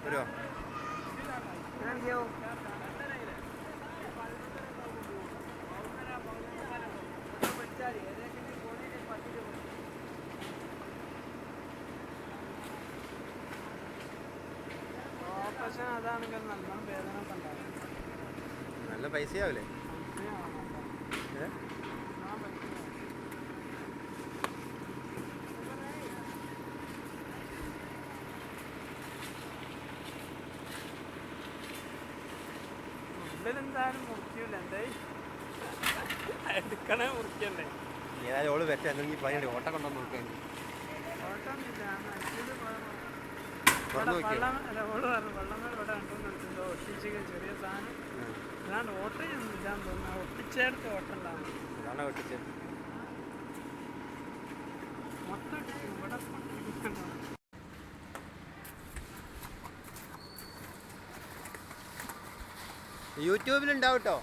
വരുമോ? അതാണെങ്കിൽ നല്ല വേദന നല്ല പൈസയാവില്ലേ? എന്തായാലും മുറിക്കൂല. എന്തായി എടുക്കണേ മുറിക്കണ്ടേ? ഏതായാലും ഓള് പറ്റാ എന്തെങ്കിലും പയ്യണ്ട് ഓട്ടം കൊണ്ടുവന്ന് നോക്കാൻ. ചെറിയ സാധനം അല്ലാണ്ട് ഓട്ടയൊന്നും ഇല്ലാന്ന് തോന്നുന്നു. ഒട്ടിച്ചെടുത്ത് ഓട്ടം ഉണ്ടാവും. ഒട്ടിച്ച് മൊത്തം ഇവിടെ യൂട്യൂബിലുണ്ടാവും കേട്ടോ.